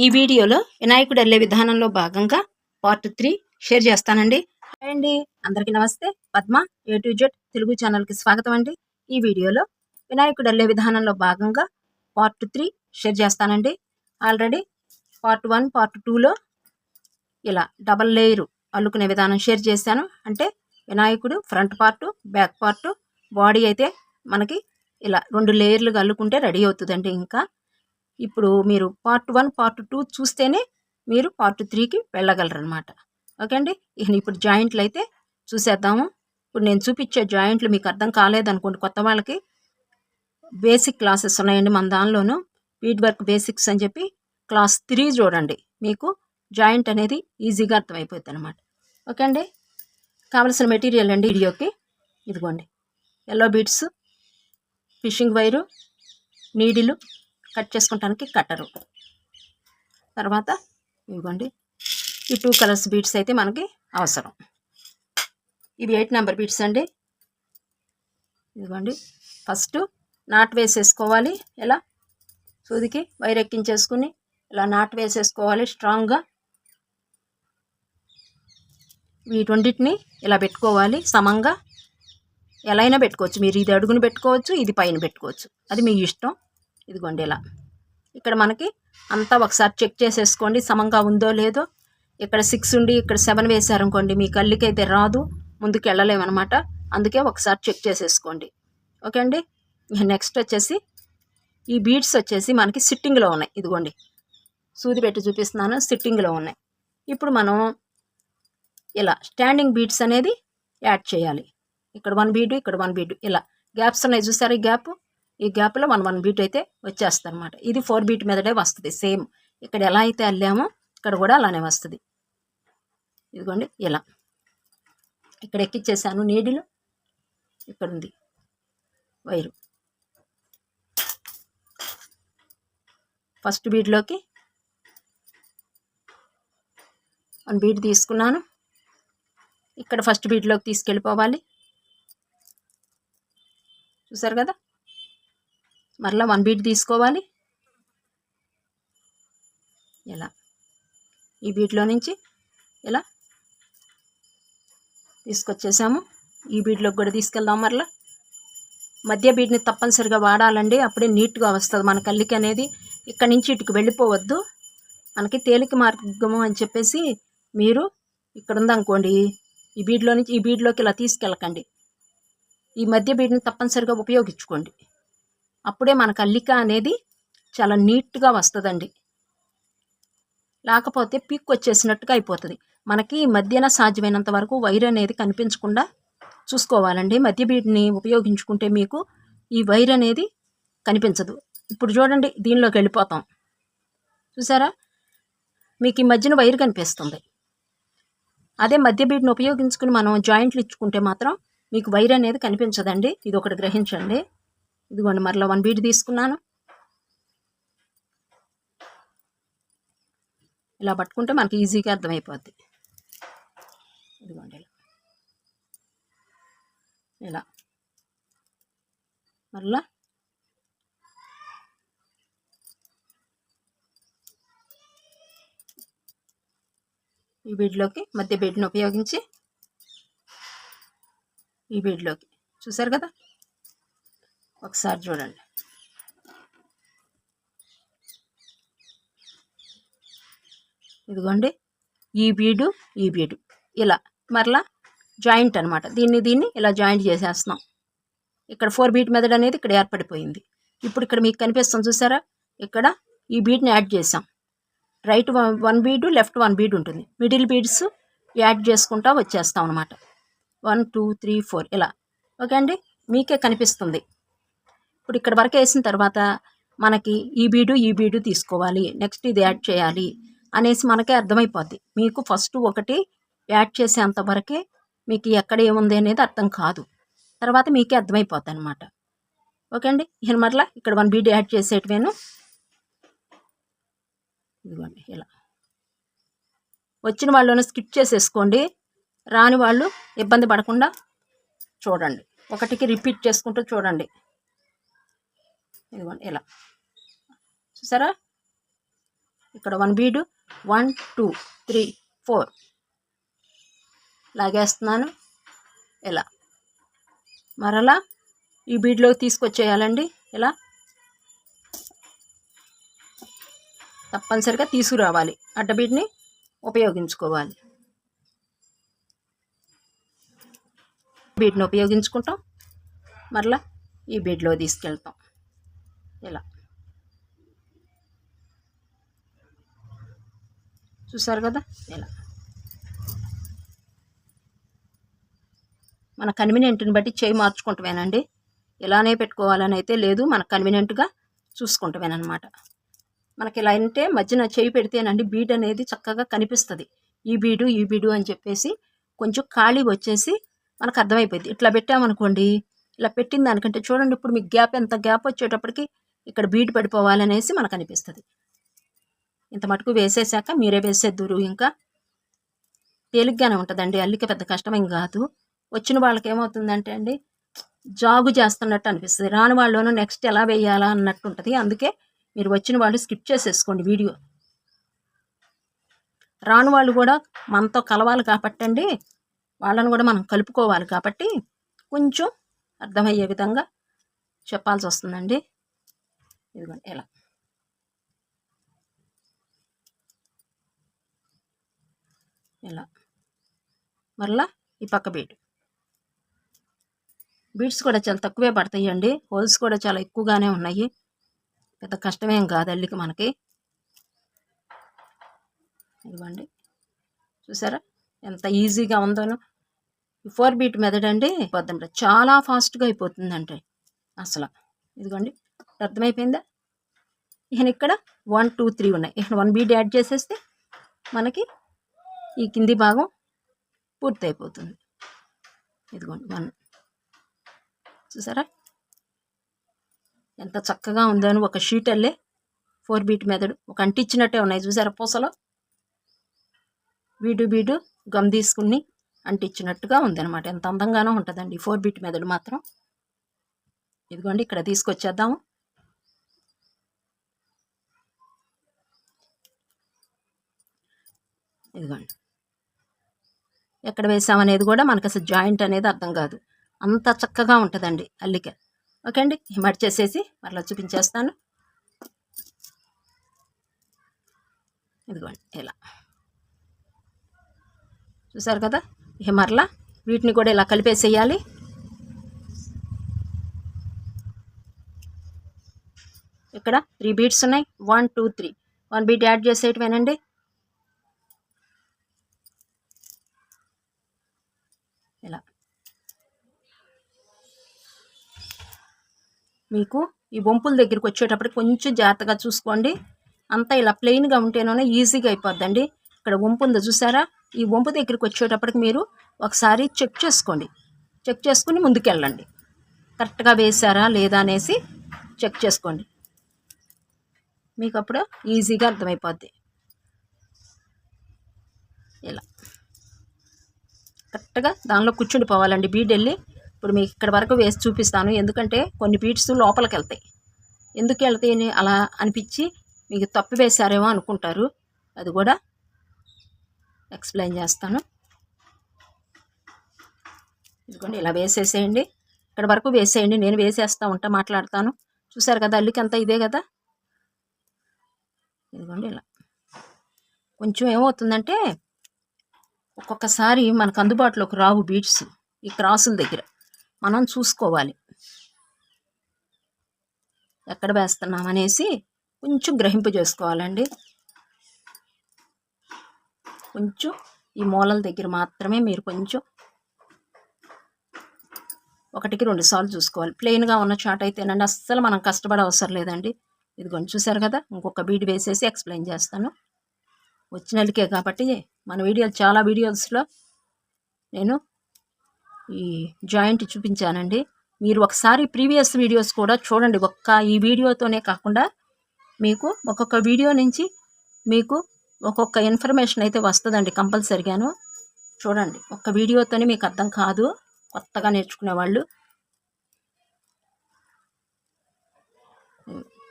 ఈ వీడియోలో వినాయకుడు అల్లే విధానంలో భాగంగా పార్ట్ 3 షేర్ చేస్తానండి. హాయ్ అండి, అందరికీ నమస్తే. Padma A to Z Telugu ఛానల్కి స్వాగతం అండి. ఈ వీడియోలో వినాయకుడు అల్లే విధానంలో భాగంగా పార్ట్ 3 షేర్ చేస్తానండి. ఆల్రెడీ పార్ట్ 1 పార్ట్ 2లో ఇలా డబల్ లేయర్ అల్లుకునే విధానం షేర్ చేశాను. అంటే వినాయకుడు front part back part body అయితే మనకి ఇలా 2 లేయర్లుగా అల్లుకుంటే రెడీ అవుతుందండి. ఇంకా ఇప్పుడు మీరు పార్ట్ 1 పార్ట్ 2 చూస్తేనే మీరు పార్ట్ 3కి వెళ్ళగలరనమాట. ఓకే అండి. ఇప్పుడు జాయింట్లు అయితే చూసేద్దాము. ఇప్పుడు నేను చూపించే జాయింట్లు మీకు అర్థం కాలేదనుకోండి, కొత్త వాళ్ళకి బేసిక్ క్లాసెస్ ఉన్నాయండి మన దానిలోను. బీడ్ వర్క్ బేసిక్స్ అని చెప్పి క్లాస్ 3 చూడండి, మీకు జాయింట్ అనేది ఈజీగా అర్థమైపోతుంది అనమాట. ఓకే అండి. కావలసిన మెటీరియల్ అండి వీడియోకి ఇదిగోండి: ఎల్లో బీడ్స్, ఫిషింగ్ వైరు, నీడిలు, కట్ చేసుకుంటానికి కట్టరు, తర్వాత ఇవ్వండి ఈ 2 కలర్స్ బీడ్స్ అయితే మనకి అవసరం. ఇవి 8 నెంబర్ బీడ్స్ అండి. ఇదిగోండి, ఫస్ట్ నాట్ వేసేసుకోవాలి. ఇలా సూదికి వైర్ ఎక్కించేసుకుని ఇలా నాట్ వేసేసుకోవాలి స్ట్రాంగ్గా. వీటన్నిటిని ఇలా పెట్టుకోవాలి సమంగా. ఎలా అయినా పెట్టుకోవచ్చు, మీరు ఇది అడుగును పెట్టుకోవచ్చు, ఇది పైన పెట్టుకోవచ్చు, అది మీ ఇష్టం. ఇదిగోండి ఇలా ఇక్కడ మనకి అంతా ఒకసారి చెక్ చేసేసుకోండి సమంగా ఉందో లేదో. ఇక్కడ 6 ఉండి ఇక్కడ 7 వేసారనుకోండి, మీ కళ్ళకి అయితే రాదు, ముందుకు వెళ్ళలేమన్నమాట. అందుకే ఒకసారి చెక్ చేసేసుకోండి. ఓకే అండి. నెక్స్ట్ వచ్చేసి ఈ బీడ్స్ వచ్చేసి మనకి సిట్టింగ్లో ఉన్నాయి. ఇదిగోండి సూది పెట్టి చూపిస్తున్నాను, సిట్టింగ్లో ఉన్నాయి. ఇప్పుడు మనం ఇలా స్టాండింగ్ బీడ్స్ అనేది యాడ్ చేయాలి. ఇక్కడ 1 బీడు, ఇక్కడ 1 బీడు, ఇలా గ్యాప్స్ ఉన్నాయి చూసారు. ఈ గ్యాప్లో 1 బీట్ అయితే వచ్చేస్తుంది అనమాట. ఇది 4 బీట్ మీదనే వస్తుంది. సేమ్ ఇక్కడ ఎలా అయితే అల్లామో ఇక్కడ కూడా అలానే వస్తుంది. ఇదిగోండి ఇలా ఇక్కడ ఎక్కిచ్చేసాను నీడిలు, ఇక్కడ ఉంది వైరు. ఫస్ట్ బీడ్లోకి 1 బీడ్ తీసుకున్నాను. ఇక్కడ ఫస్ట్ బీడ్లోకి తీసుకెళ్ళిపోవాలి. చూసారు కదా, మరలా 1 బీట్ తీసుకోవాలి. ఇలా ఈ బీట్లో నుంచి ఇలా తీసుకొచ్చేసాము. ఈ బీడ్లోకి కూడా తీసుకెళ్దాం. మరలా మధ్య బీడ్ని తప్పనిసరిగా వాడాలండి, అప్పుడే నీట్గా వస్తుంది మన కల్లికి అనేది. ఇక్కడ నుంచి ఇటుకు వెళ్ళిపోవద్దు, మనకి తేలిక మార్గము అని చెప్పేసి మీరు ఇక్కడ ఉందనుకోండి, ఈ బీడ్లో నుంచి ఈ బీడ్లోకి ఇలా తీసుకెళ్ళకండి. ఈ మధ్య బీడ్ని తప్పనిసరిగా ఉపయోగించుకోండి, అప్పుడే మనకు అల్లిక అనేది చాలా నీట్గా వస్తుందండి. లేకపోతే పీక్ వచ్చేసినట్టుగా అయిపోతుంది. మనకి మధ్యన సాధ్యమైనంత వరకు వైర్ అనేది కనిపించకుండా చూసుకోవాలండి. మధ్య బీడ్ని ఉపయోగించుకుంటే మీకు ఈ వైర్ అనేది కనిపించదు. ఇప్పుడు చూడండి, దీనిలోకి వెళ్ళిపోతాం చూసారా, మీకు ఈ మధ్యన వైర్ కనిపిస్తుంది. అదే మధ్య బీడ్ని ఉపయోగించుకుని మనం జాయింట్లు ఇచ్చుకుంటే మాత్రం మీకు వైర్ అనేది కనిపించదండి. ఇది ఒకటి గ్రహించండి. ఇదిగోండి మరలా 1 బీడ్ తీసుకున్నాను. ఇలా పట్టుకుంటే మనకి ఈజీగా అర్థమైపోద్ది. ఇదిగోండి ఇలా మరలా ఈ బీడ్లోకి మధ్య బీడ్ని ఉపయోగించి ఈ బీడ్లోకి చూసారు కదా, ఒకసారి చూడండి. ఇదిగోండి ఈ బీడు ఈ బీడు ఇలా మరలా జాయింట్ అనమాట. దీన్ని ఇలా జాయింట్ చేసేస్తున్నాం. ఇక్కడ 4 బీట్ మెథడ్ అనేది ఇక్కడ ఏర్పడిపోయింది. ఇప్పుడు ఇక్కడ మీకు కనిపిస్తుంది చూసారా, ఇక్కడ ఈ బీడ్ని యాడ్ చేసాం. రైట్ 1 బీడు, లెఫ్ట్ 1 బీడ్ ఉంటుంది. మిడిల్ బీడ్స్ యాడ్ చేసుకుంటా వచ్చేస్తాం అనమాట. 1 2 3 4 ఇలా. ఓకే అండి, మీకే కనిపిస్తుంది. ఇప్పుడు ఇక్కడ వరకు వేసిన తర్వాత మనకి ఈ బీడు తీసుకోవాలి, నెక్స్ట్ ఇది యాడ్ చేయాలి అనేసి మనకే అర్థమైపోద్ది. మీకు ఫస్ట్ ఒకటి యాడ్ చేసేంత వరకే మీకు ఎక్కడ ఏముంది అనేది అర్థం కాదు, తర్వాత మీకే అర్థమైపోద్ది అనమాట. ఓకే అండి. మరలా ఇక్కడ 1 బీడ్ యాడ్ చేసేటివేను. ఇదిగోండి ఇలా వచ్చిన వాళ్ళను స్కిప్ చేసేసుకోండి, రాని వాళ్ళు ఇబ్బంది పడకుండా చూడండి. ఒకటికి రిపీట్ చేసుకుంటూ చూడండి. ఇదిగోండి ఇలా చూసారా, ఇక్కడ 1 బీడు 1 2 3 4 లాగేస్తున్నాను. ఇలా మరలా ఈ బీడ్లోకి తీసుకొచ్చేయాలండి. ఇలా తప్పనిసరిగా తీసుకురావాలి. అడ్డబీడ్ని ఉపయోగించుకోవాలి. బీడ్ని ఉపయోగించుకుంటాం, మరలా ఈ బీడ్లో తీసుకెళ్తాం. ఇలా చూసారు కదా. ఇలా మన కన్వీనియంట్ని బట్టి చేయి మార్చుకుంటామేనండి. ఇలానే పెట్టుకోవాలని అయితే లేదు, మన కన్వీనియంట్గా చూసుకుంటామేనమాట. మనకి ఇలా అంటే మధ్యన చేయి పెడితేనండి బీడ్ అనేది చక్కగా కనిపిస్తుంది. ఈ బీడు అని చెప్పేసి కొంచెం ఖాళీ వచ్చేసి మనకు అర్థమైపోయింది. ఇట్లా పెట్టామనుకోండి, ఇలా పెట్టిన దానికంటే చూడండి ఇప్పుడు మీకు ఎంత గ్యాప్ వచ్చేటప్పటికి ఇక్కడ బీడ్ పడిపోవాలనేసి మనకు అనిపిస్తుంది. ఇంత మటుకు వేసేసాక మీరే వేసేద్దురు. ఇంకా తేలిగ్గానే ఉంటుందండి, అల్లిక పెద్ద కష్టమేం కాదు. వచ్చిన వాళ్ళకి ఏమవుతుందంటే అండి జాగు చేస్తున్నట్టు అనిపిస్తుంది, రాని వాళ్ళలోనూ నెక్స్ట్ ఎలా వేయాలా అన్నట్టు ఉంటుంది. అందుకే మీరు వచ్చిన వాళ్ళు స్కిప్ చేసేసుకోండి వీడియో. రాని వాళ్ళు కూడా మనతో కలవాలి కాబట్టి అండి, వాళ్ళను కూడా మనం కలుపుకోవాలి కాబట్టి కొంచెం అర్థమయ్యే విధంగా చెప్పాల్సి వస్తుందండి. ఇదిగోండి ఇలా ఇలా మరలా ఈ పక్క బీడ్స్ కూడా చాలా తక్కువే పడతాయండి. హోల్స్ కూడా చాలా ఎక్కువగానే ఉన్నాయి, పెద్ద కష్టమేం కాదు అల్లికి మనకి. ఇదిగోండి చూసారా ఎంత ఈజీగా ఉందోనో. 4 బీట్ మెథడ్ అండి పొద్దున చాలా ఫాస్ట్గా అయిపోతుందంటే అసలు. ఇదిగోండి అర్థమైపోయిందా. ఇక ఇక్కడ 1 2 3 ఉన్నాయి. ఇక 1 బీట్ యాడ్ చేసేస్తే మనకి ఈ కింది భాగం పూర్తయిపోతుంది. ఇదిగోండి 1 చూసారా ఎంత చక్కగా ఉందని. ఒక షీట్ అల్లే 4 బీట్ మెథడ్ ఒక అంటించినట్టే ఉన్నాయి చూసారా. పూసలో బీడు గమ్ తీసుకుని అంటించినట్టుగా ఉందన్నమాట. ఎంత అందంగానో ఉంటుందండి 4 బీట్ మెథడ్ మాత్రం. ఇదిగోండి ఇక్కడ తీసుకొచ్చేద్దాము. ఇదిగోండి ఎక్కడ వేసామనేది కూడా మనకు అసలు జాయింట్ అనేది అర్థం కాదు, అంత చక్కగా ఉంటుందండి అల్లిక. ఓకే అండి, మడిచేసేసి మరలా చూపించేస్తాను. ఇదిగోండి ఇలా చూసారు కదా. ఇక మరలా వీటిని కూడా ఇలా కలిపేసేయాలి. ఇక్కడ 3 బీట్స్ ఉన్నాయి. 1 2 3 1 బీట్ యాడ్ చేసేయటమేనండి. ఇలా మీకు ఈ వంపుల దగ్గరికి వచ్చేటప్పటికి కొంచెం జాగ్రత్తగా చూసుకోండి. అంతా ఇలా ప్లెయిన్గా ఉంటేనే ఈజీగా అయిపోద్దండి. ఇక్కడ వంపు ఉందో చూసారా, ఈ వంపు దగ్గరికి వచ్చేటప్పటికి మీరు ఒకసారి చెక్ చేసుకోండి. చెక్ చేసుకుని ముందుకెళ్ళండి. కరెక్ట్గా వేసారా లేదా అనేసి చెక్ చేసుకోండి, మీకు అప్పుడు ఈజీగా అర్థమైపోద్ది. ఇలా కరెక్ట్గా దానిలో కూర్చుండిపోవాలండి బీడ్ వెళ్ళి. ఇప్పుడు మీకు ఇక్కడ వరకు వేసి చూపిస్తాను, ఎందుకంటే కొన్ని బీడ్స్ లోపలికి వెళ్తాయి. ఎందుకు వెళ్తాయని అలా అనిపించి మీకు తప్పు వేశారేమో అనుకుంటారు, అది కూడా ఎక్స్ప్లెయిన్ చేస్తాను. ఇదిగోండి ఇలా వేసేసేయండి, ఇక్కడ వరకు వేసేయండి. నేను వేసేస్తూ ఉంటా, మాట్లాడతాను. చూసారు కదా అల్లికి అంతా ఇదే కదా. ఇదిగోండి ఇలా కొంచెం ఏమవుతుందంటే ఒక్కొక్కసారి మనకు అందుబాటులోకి రావు బీడ్స్. ఈ క్రాసుల దగ్గర మనం చూసుకోవాలి ఎక్కడ వేస్తున్నాం అనేసి కొంచెం గ్రహింపు చేసుకోవాలండి. కొంచెం ఈ మూలల దగ్గర మాత్రమే మీరు కొంచెం 1కి 2 సార్లు చూసుకోవాలి. ప్లెయిన్గా ఉన్న చాట్ అయితేనండి అస్సలు మనం కష్టపడే అవసరం లేదండి. ఇదిగోండి చూసారు కదా, ఇంకొక బీడ్ వేసేసి ఎక్స్ప్లెయిన్ చేస్తాను. వచ్చినలికే కాబట్టి మన వీడియోలు చాలా వీడియోస్లో నేను ఈ జాయింట్ చూపించానండి. మీరు ఒకసారి ప్రీవియస్ వీడియోస్ కూడా చూడండి. ఈ వీడియోతోనే కాకుండా మీకు ఒక్కొక్క వీడియో నుంచి మీకు ఒక్కొక్క ఇన్ఫర్మేషన్ అయితే వస్తుందండి కంపల్సరిగాను. చూడండి, ఒక్క వీడియోతోనే మీకు అర్థం కాదు కొత్తగా నేర్చుకునే వాళ్ళు.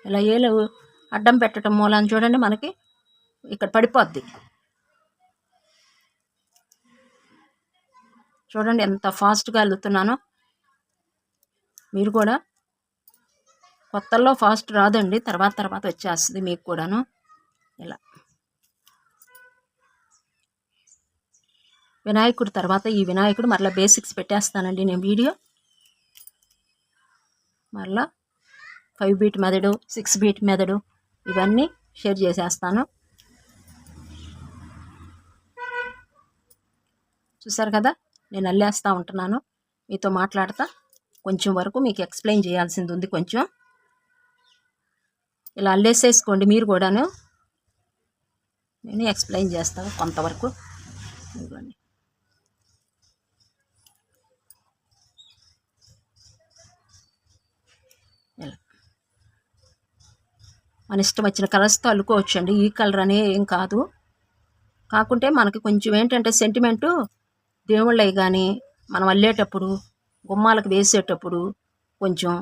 ఇలా ఏలు అడ్డం పెట్టడం మూలాన్ని చూడండి మనకి ఇక్కడ పడిపోద్ది. చూడండి ఎంత ఫాస్ట్గా అల్లుతున్నానో. మీరు కూడా కొత్తల్లో ఫాస్ట్ రాదండి, తర్వాత వచ్చేస్తుంది మీకు కూడాను. ఇలా వినాయకుడు తర్వాత ఈ వినాయకుడు మరలా బేసిక్స్ పెట్టేస్తానండి నేను వీడియో. మరలా 5 బీట్ మెథడు, 6 బీట్ మెథడు ఇవన్నీ షేర్ చేసేస్తాను. చూసారు కదా, నేను అల్లేస్తూ ఉంటున్నాను, మీతో మాట్లాడతా. కొంచెం వరకు మీకు ఎక్స్ప్లెయిన్ చేయాల్సింది ఉంది కొంచెం. ఇలా అల్లేసేసుకోండి మీరు కూడాను, నేను ఎక్స్ప్లెయిన్ చేస్తాను కొంతవరకు. ఇవ్వండి, ఇలా మన ఇష్టం వచ్చిన కలర్స్తో అల్లుకోవచ్చండి. ఈ కలర్ అనే ఏం కాదు, కాకుంటే మనకి కొంచెం ఏంటంటే సెంటిమెంటు దేవుళ్ళవి కానీ మనం అల్లేటప్పుడు గుమ్మాలకు వేసేటప్పుడు కొంచెం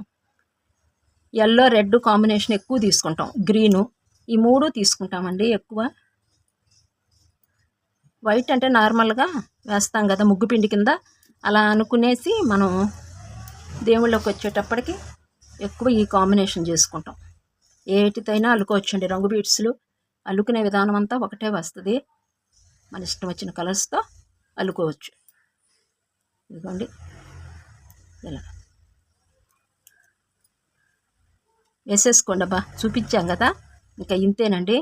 ఎల్లో రెడ్ కాంబినేషన్ ఎక్కువ తీసుకుంటాం, గ్రీను ఈ 3 తీసుకుంటామండి ఎక్కువ. వైట్ అంటే నార్మల్గా వేస్తాం కదా ముగ్గుపిండి కింద, అలా అనుకునేసి మనం దేవుళ్ళకి వచ్చేటప్పటికి ఎక్కువ ఈ కాంబినేషన్ చేసుకుంటాం. ఏటితైనా అల్లుకోవచ్చండి, రంగు బీడ్స్లు అల్లుకునే విధానం అంతా ఒకటే వస్తుంది. మన ఇష్టం వచ్చిన కలర్స్తో అల్లుకోవచ్చు. ఇదిగోండి ఇలా వేసేసుకోండి. అబ్బా చూపించాం కదా, ఇంకా ఇంతేనండి.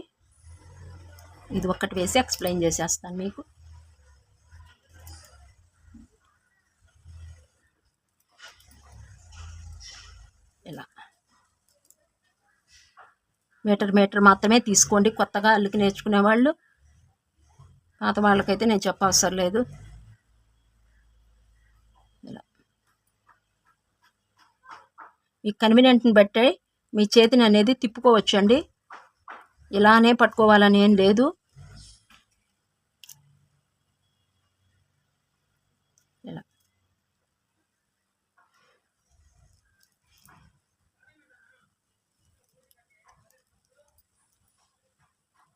ఇది ఒక్కటి వేసి ఎక్స్ప్లెయిన్ చేసేస్తాను మీకు. ఇలా మీటర్ మాత్రమే తీసుకోండి, కొత్తగా అల్లికి నేర్చుకునే వాళ్ళు. పాత వాళ్ళకైతే నేను చెప్పవసరం లేదు. ఇలా మీ కన్వీనియంట్ని బట్టే మీ చేతిని అనేది తిప్పుకోవచ్చండి, ఇలానే పట్టుకోవాలని ఏం లేదు. ఇలా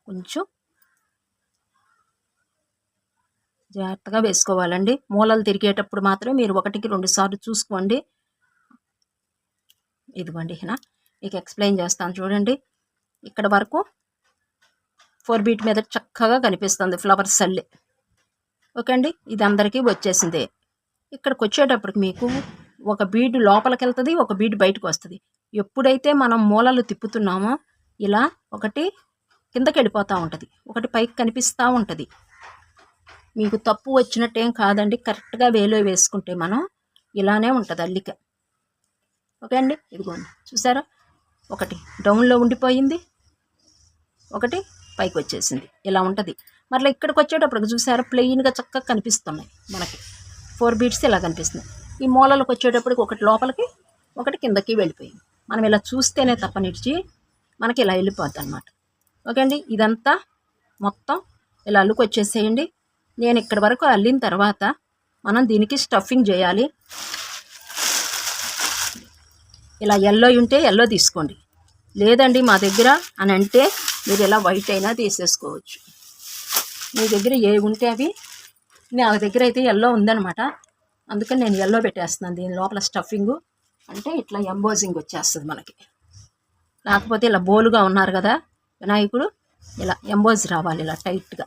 కొంచెం జాగ్రత్తగా వేసుకోవాలండి. మూలలు తిరిగేటప్పుడు మాత్రం మీరు 1కి 2 సార్లు చూసుకోండి. ఇదిగోండి మీకు ఎక్స్ప్లెయిన్ చేస్తాను చూడండి. ఇక్కడ వరకు 4 బీట్ మీద చక్కగా కనిపిస్తుంది ఫ్లవర్స్ అల్లి. ఓకే అండి, ఇది అందరికీ వచ్చేసిందే. ఇక్కడికి వచ్చేటప్పటికి మీకు ఒక బీడ్ లోపలికి వెళ్తుంది, ఒక బీడ్ బయటకు వస్తుంది. ఎప్పుడైతే మనం మూలలు తిప్పుతున్నామో ఇలా ఒకటి కిందకి వెళ్ళిపోతూ ఉంటుంది, ఒకటి పైకి కనిపిస్తూ ఉంటుంది. మీకు తప్పు వచ్చినట్టేం కాదండి, కరెక్ట్గా వేలో వేసుకుంటే మనం ఇలానే ఉంటుంది అల్లిక. ఓకే అండి, ఇదిగోండి చూసారా, ఒకటి డౌన్లో ఉండిపోయింది, ఒకటి పైకి వచ్చేసింది, ఇలా ఉంటుంది. మరలా ఇక్కడికి వచ్చేటప్పటికి చూసారా ప్లెయిన్గా చక్కగా కనిపిస్తున్నాయి మనకి 4 బీట్స్ ఇలా కనిపిస్తున్నాయి. ఈ మూలలకు వచ్చేటప్పటికి ఒకటి లోపలికి ఒకటి కిందకి వెళ్ళిపోయింది. మనం ఇలా చూస్తేనే తప్పనిచ్చి మనకి ఇలా వెళ్ళిపోద్ది అనమాట. ఓకే అండి, ఇదంతా మొత్తం ఇలా అల్లుకు వచ్చేసేయండి. నేను ఇక్కడి వరకు అల్లిన తర్వాత మనం దీనికి స్టఫింగ్ చేయాలి. ఇలా ఎల్లో ఉంటే ఎల్లో తీసుకోండి, లేదండి మా దగ్గర అని అంటే మీరు ఇలా వైట్ అయినా తీసేసుకోవచ్చు. మీ దగ్గర ఏ ఉంటే అవి. నా దగ్గర అయితే ఎల్లో ఉందనమాట, అందుకని నేను ఎల్లో పెట్టేస్తున్నాను. దీని లోపల స్టఫింగు అంటే ఇట్లా ఎంబోజింగ్ వచ్చేస్తుంది మనకి. లేకపోతే ఇలా బోలుగా ఉన్నారు కదా వినాయకుడు, ఇలా ఎంబోజ్ రావాలి ఇలా టైట్గా.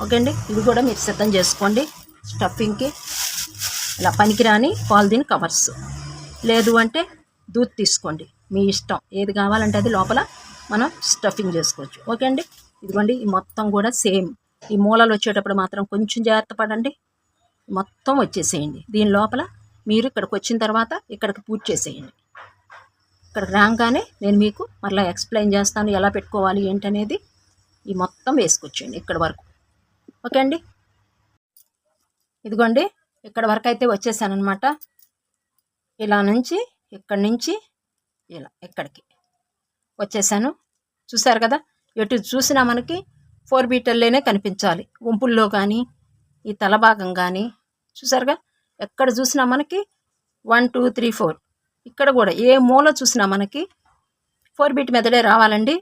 ఓకే అండి, ఇది కూడా మీరు సిద్ధం చేసుకోండి. స్టఫింగ్కి ఇలా పనికిరాని పాలిథిన్ కవర్స్, లేదు అంటే దూత్ తీసుకోండి, మీ ఇష్టం ఏది కావాలంటే అది లోపల మనం స్టఫింగ్ చేసుకోవచ్చు. ఓకే అండి, ఇదిగోండి ఈ మొత్తం కూడా సేమ్. ఈ మూలలు వచ్చేటప్పుడు మాత్రం కొంచెం జాగ్రత్త పడండి, మొత్తం వచ్చేసేయండి. దీని లోపల మీరు ఇక్కడికి వచ్చిన తర్వాత ఇక్కడికి పూర్తి చేసేయండి. ఇక్కడికి రాగానే నేను మీకు మళ్ళీ ఎక్స్ప్లెయిన్ చేస్తాను ఎలా పెట్టుకోవాలి ఏంటనేది. ఈ మొత్తం వేసుకొచ్చేయండి ఇక్కడ వరకు. ఓకే అండి, ఇదిగోండి ఇక్కడ వరకు అయితే వచ్చేసానమాట. ఇలా నుంచి ఇక్కడి నుంచి ఇలా ఇక్కడికి వచ్చేసాను. చూసారు కదా, ఎటు చూసినా మనకి 4 బీటల్లోనే కనిపించాలి. గుంపుల్లో కానీ ఈ తల భాగం కానీ చూసారుగా, ఎక్కడ చూసినా మనకి 1 2 3 4. ఇక్కడ కూడా ఏ మూల చూసినా మనకి 4 బీట్ మెథడే రావాలండి.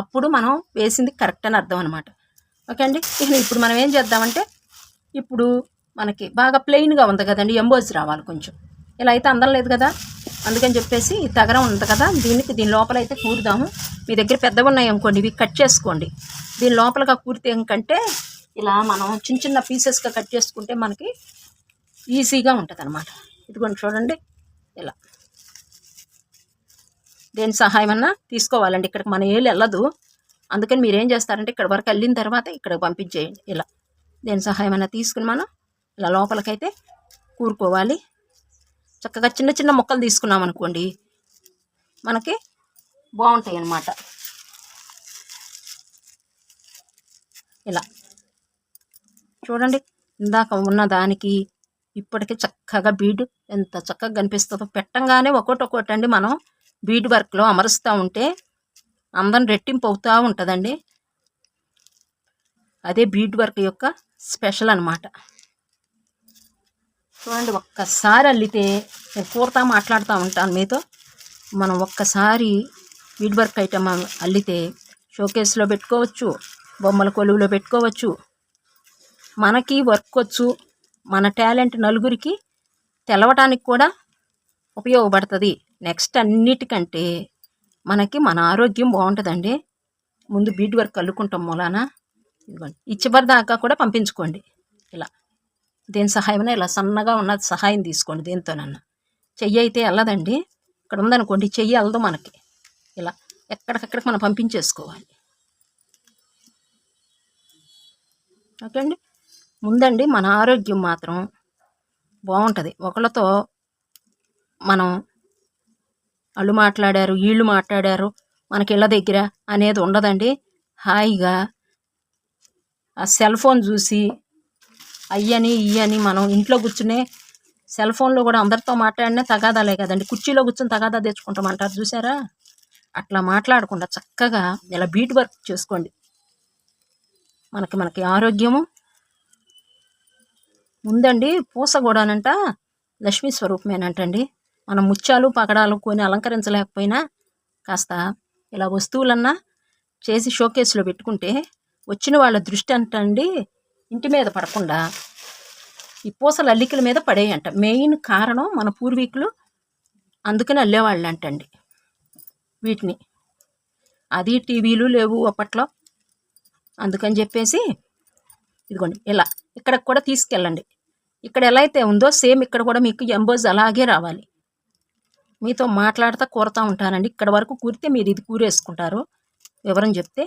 అప్పుడు మనం వేసింది కరెక్ట్ అని అర్థం అనమాట. ఓకే అండి. ఇప్పుడు మనం ఏం చేద్దామంటే, ఇప్పుడు మనకి బాగా ప్లెయిన్గా ఉంది కదండి, ఎంబోజ్ రావాలి కొంచెం. ఇలా అయితే అందం లేదు కదా, అందుకని చెప్పేసి తగరం ఉంది కదా, దీని లోపల అయితే కూరుదాము. మీ దగ్గర పెద్దగా ఉన్నాయి అనుకోండి, ఇవి కట్ చేసుకోండి. దీని లోపలగా కూరితే ఏంటంటే ఇలా మనం చిన్న చిన్న పీసెస్గా కట్ చేసుకుంటే మనకి ఈజీగా ఉంటుంది అనమాట. ఇదిగోండి చూడండి, ఇలా దేని సహాయం అన్నా తీసుకోవాలండి. ఇక్కడికి మన ఏళ్ళు వెళ్ళదు, అందుకని మీరు ఏం చేస్తారంటే ఇక్కడ వరకు వెళ్ళిన తర్వాత ఇక్కడ పంపించేయండి. ఇలా దేని సహాయం అన్నా తీసుకుని మనం ఇలా లోపలికైతే కూరుకోవాలి. చక్కగా చిన్న చిన్న ముక్కలు తీసుకున్నాం అనుకోండి, మనకి బాగుంటాయి అన్నమాట. ఇలా చూడండి, ఇందాక ఉన్న దానికి ఇప్పటికీ చక్కగా బీడు ఎంత చక్కగా కనిపిస్తుందో. పెట్టంగానే ఒక్కొక్కటి అండి మనం బీడ్ వర్క్లో అమరుస్తూ ఉంటే అందం రెట్టింపు అవుతూ ఉంటుందండి. అదే బీడ్ వర్క్ యొక్క స్పెషల్ అన్నమాట. చూడండి, ఒక్కసారి అల్లితే నేను కూరతా మాట్లాడుతూ ఉంటాను మీతో. మనం ఒక్కసారి బీడ్ వర్క్ ఐటమ్ అల్లితే షోకేస్లో పెట్టుకోవచ్చు, బొమ్మల కొలువులో పెట్టుకోవచ్చు. మనకి వర్క్ వచ్చు, మన టాలెంట్ నలుగురికి తెలవటానికి కూడా ఉపయోగపడుతుంది. నెక్స్ట్ అన్నిటికంటే మనకి మన ఆరోగ్యం బాగుంటుందండి. ముందు బీడ్ వర్క్ అల్లుకుంటాం మూలాన. ఇదిగోండి, ఈ చివరి దాకా కూడా పంపించుకోండి. ఇలా దేని సహాయమైనా ఇలా సన్నగా ఉన్న సహాయం తీసుకోండి, దేనితోనన్నా. చెయ్యి అయితే వెళ్ళదండి, ఇక్కడ ఉందనుకోండి చెయ్యి వెళ్ళదు మనకి. ఇలా ఎక్కడికక్కడికి మనం పంపించేసుకోవాలి. ఓకే అండి. ముందండి మన ఆరోగ్యం మాత్రం బాగుంటుంది. ఒకళ్ళతో మనం వాళ్ళు మాట్లాడారు, వీళ్ళు మాట్లాడారు, మనకి ఇళ్ళ దగ్గర అనేది ఉండదండి. హాయిగా ఆ సెల్ ఫోన్ చూసి అయ్యని ఇయ్యని మనం ఇంట్లో కూర్చునే సెల్ ఫోన్లో కూడా అందరితో మాట్లాడినా తగాదాలే కదండి. కుర్చీలో కూర్చొని తగాదా తెచ్చుకుంటామంటారు చూసారా, అట్లా మాట్లాడకుండా చక్కగా ఇలా బీట్ వర్క్ చేసుకోండి. మనకి ఆరోగ్యము ముందండి. పూస కూడానంట లక్ష్మీ స్వరూపమేనంటండి. మనం ముత్యాలు పగడాలు కొని అలంకరించలేకపోయినా కాస్త ఇలా వస్తువులన్నా చేసి షోకేస్లో పెట్టుకుంటే వచ్చిన వాళ్ళ దృష్టి అంటండి ఇంటి మీద పడకుండా ఈ పూసల అల్లికల మీద పడేయంట. మెయిన్ కారణం మన పూర్వీకులు అందుకని అల్లేవాళ్ళు అంటండి వీటిని. అది టీవీలు లేవు అప్పట్లో, అందుకని చెప్పేసి ఇదిగోండి ఇలా ఇక్కడికి కూడా తీసుకెళ్ళండి. ఇక్కడ ఎలా అయితే ఉందో సేమ్ ఇక్కడ కూడా మీకు ఎంబోజ్ అలాగే రావాలి. మీతో మాట్లాడుతూ కూరతా ఉంటానండి. ఇక్కడ వరకు కూరితే మీరు ఇది కూరేసుకుంటారు, వివరం చెప్తే.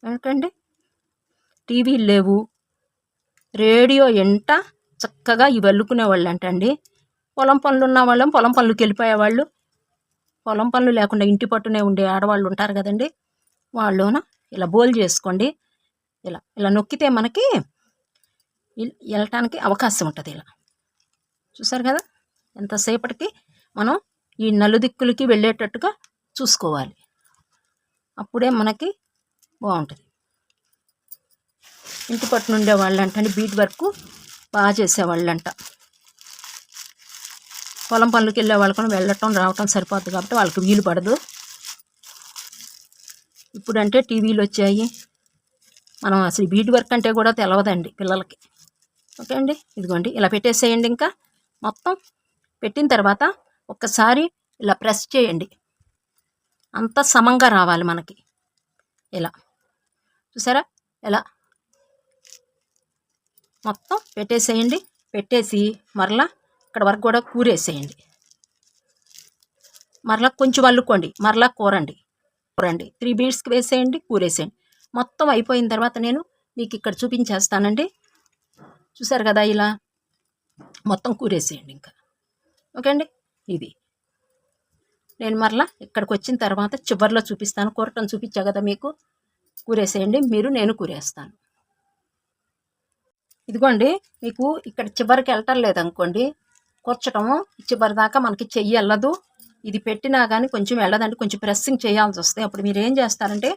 ఎందుకండి టీవీలు లేవు, రేడియో ఎంట చక్కగా ఇవి అల్లుకునేవాళ్ళు అంటండి. పొలం పనులు ఉన్న వాళ్ళం పొలం పనులకు వెళ్ళిపోయేవాళ్ళు. పొలం పనులు లేకుండా ఇంటి పట్టునే ఉండే ఆడవాళ్ళు ఉంటారు కదండి, వాళ్ళున ఇలా బోల్ చేసుకోండి. ఇలా ఇలా నొక్కితే మనకి వెళ్ళటానికి అవకాశం ఉంటుంది. ఇలా చూసారు కదా, ఎంతసేపటికి మనం ఈ నలుదిక్కులకి వెళ్ళేటట్టుగా చూసుకోవాలి, అప్పుడే మనకి బాగుంటుంది. ఇంటి పట్టు నుండే వాళ్ళు అంటండి బీట్ వర్క్ బాగా చేసేవాళ్ళంట. పొలం పనులకి వెళ్ళే వాళ్ళు కూడా వెళ్ళటం రావటం సరిపోద్ది కాబట్టి వాళ్ళకి వీలు పడదు. ఇప్పుడంటే టీవీలు వచ్చాయి, మనం అసలు బీట్ వర్క్ అంటే కూడా తెలవదండి పిల్లలకి. ఓకే అండి, ఇదిగోండి ఇలా పెట్టేసేయండి. ఇంకా మొత్తం పెట్టిన తర్వాత ఒక్కసారి ఇలా ప్రెస్ చేయండి, అంత సమంగా రావాలి మనకి. ఇలా చూసారా, ఇలా మొత్తం పెట్టేసేయండి. పెట్టేసి మరలా ఇక్కడ వరకు కూడా కూరేసేయండి. మరలా కొంచెం అల్లుకోండి, మరలా కూరండి 3 బీడ్స్కి వేసేయండి, కూరేసేయండి. మొత్తం అయిపోయిన తర్వాత నేను మీకు ఇక్కడ చూపించేస్తానండి. చూసారు కదా, ఇలా మొత్తం కూరేసేయండి ఇంకా. ఓకే అండి, ఇది నేను మరలా ఇక్కడికి వచ్చిన తర్వాత చివరిలో చూపిస్తాను. కూరటం చూపించా కదా మీకు, కూరేసేయండి మీరు, నేను కూరేస్తాను. ఇదిగోండి, మీకు ఇక్కడ చివరికి వెళ్ళటం లేదనుకోండి, కూర్చటము చివరి దాకా మనకి చెయ్యి వెళ్ళదు. ఇది పెట్టినా కానీ కొంచెం వెళ్ళదండి, కొంచెం ప్రెస్సింగ్ చేయాల్సి వస్తే. అప్పుడు మీరు ఏం చేస్తారంటే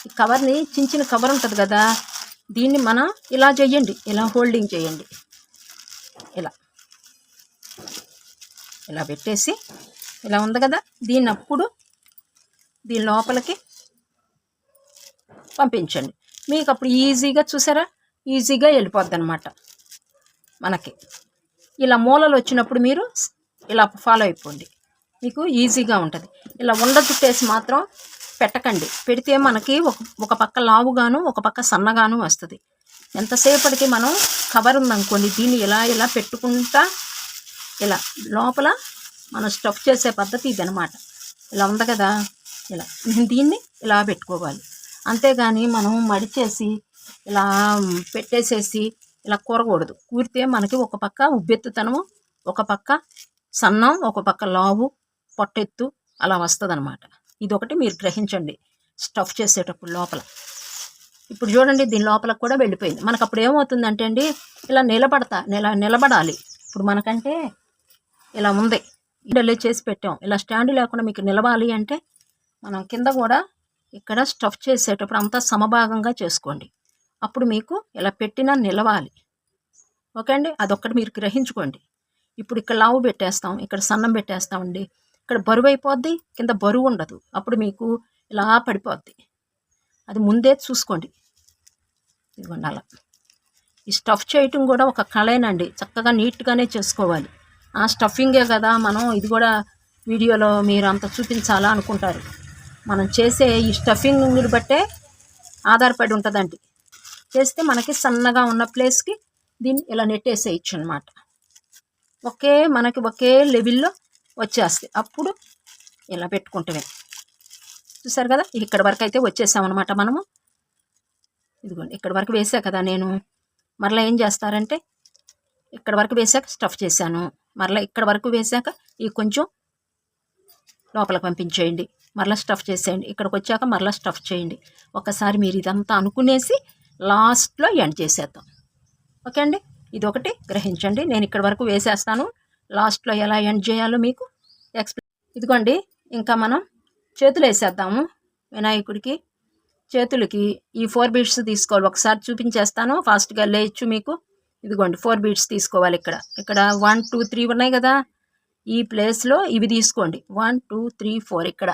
ఈ కవర్ని, చిన్న కవర్ ఉంటుంది కదా, దీన్ని మనం ఇలా చేయండి, ఇలా హోల్డింగ్ చేయండి. ఇలా పెట్టేసి ఇలా ఉంది కదా, దీని లోపలికి పంపించండి. మీకు అప్పుడు ఈజీగా చూసారా, ఈజీగా వెళ్ళిపోద్ది అనమాట. మనకి ఇలా మూలలు వచ్చినప్పుడు మీరు ఇలా ఫాలో అయిపోండి, మీకు ఈజీగా ఉంటుంది. ఇలా ఉండ చుట్టేసి మాత్రం పెట్టకండి, పెడితే మనకి ఒక పక్క లావుగాను ఒక పక్క సన్నగాను వస్తుంది. ఎంతసేపటికి మనం కవర్ ఉందనుకోండి, దీన్ని ఇలా పెట్టుకుంటా ఇలా లోపల మనం స్టఫ్ చేసే పద్ధతి ఇది అనమాట. ఇలా ఉంది కదా, ఇలా దీన్ని ఇలా పెట్టుకోవాలి. అంతేగాని మనం మడిచేసి ఇలా పెట్టేసేసి ఇలా కూరకూడదు. కూరితే మనకి ఒక పక్క ఉబ్బెత్తుతనము, ఒక పక్క సన్నం, ఒక పక్క లావు పొట్టెత్తు అలా వస్తుంది అనమాట. ఇదొకటి మీరు గ్రహించండి స్టఫ్ చేసేటప్పుడు లోపల. ఇప్పుడు చూడండి, దీని లోపల కూడా వెళ్ళిపోయింది. మనకు అప్పుడు ఏమవుతుందంటే అండి, ఇలా నిలబడాలి. ఇప్పుడు మనకంటే ఇలా ఉంది, ఇడ్డలే చేసి పెట్టాం, ఇలా స్టాండ్ లేకుండా మీకు నిలవాలి అంటే మనం కింద కూడా ఇక్కడ స్టఫ్ చేసేటప్పుడు అంతా సమభాగంగా చేసుకోండి. అప్పుడు మీకు ఇలా పెట్టినా నిలవాలి. ఓకే అండి, అదొక్కటి మీరు గ్రహించుకోండి. ఇప్పుడు ఇక్కడ లావు పెట్టేస్తాం, ఇక్కడ సన్నం పెట్టేస్తామండి, ఇక్కడ బరువు అయిపోద్ది, కింద బరువు ఉండదు. అప్పుడు మీకు ఇలా పడిపోద్ది. అది ముందే చూసుకోండి. ఇదిగోండి అలా. ఈ స్టఫ్ చేయటం కూడా ఒక కళేనండి, చక్కగా నీట్గానే చేసుకోవాలి. ఆ స్టఫింగే కదా మనం ఇది కూడా వీడియోలో మీరు అంత చూపించాలా అనుకుంటారు. మనం చేసే ఈ స్టఫింగ్ని బట్టే ఆధారపడి ఉంటుందండి. చేస్తే మనకి సన్నగా ఉన్న ప్లేస్కి దీన్ని ఇలా నెట్టేసేయచ్చు అనమాట. మనకి ఒకే లెవెల్లో వచ్చేస్తాయి. అప్పుడు ఇలా పెట్టుకుంటామే. చూసారు కదా, ఇక్కడ వరకు అయితే వచ్చేసామన్నమాట మనము. ఇదిగోండి, ఇక్కడ వరకు వేసా కదా నేను. మరలా ఏం చేస్తారంటే, ఇక్కడ వరకు వేసాక స్టఫ్ చేశాను, మరలా ఇక్కడ వరకు వేసాక ఈ కొంచెం లోపలికి పంపించేయండి, మరలా స్టఫ్ చేసేయండి, ఇక్కడికి వచ్చాక మరలా స్టఫ్ చేయండి. ఒకసారి మీరు ఇదంతా అనుకునేసి లాస్ట్లో ఎండ్ చేసేద్దాం. ఓకే అండి, ఇదొకటి గ్రహించండి. నేను ఇక్కడ వరకు వేసేస్తాను, లాస్ట్లో ఎలా ఎండ్ చేయాలో మీకు ఎక్స్ప్లెయిన్. ఇదిగోండి, ఇంకా మనం చేతులు వేసేద్దాము. వినాయకుడికి చేతులకి ఈ 4 బీడ్స్ తీసుకోవాలి. ఒకసారి చూపించేస్తాను, ఫాస్ట్గా లేయచ్చు మీకు. ఇదిగోండి 4 బీడ్స్ తీసుకోవాలి. ఇక్కడ 1 2 3 ఉన్నాయి కదా, ఈ ప్లేస్లో ఇవి తీసుకోండి. 1 2 3 4 ఇక్కడ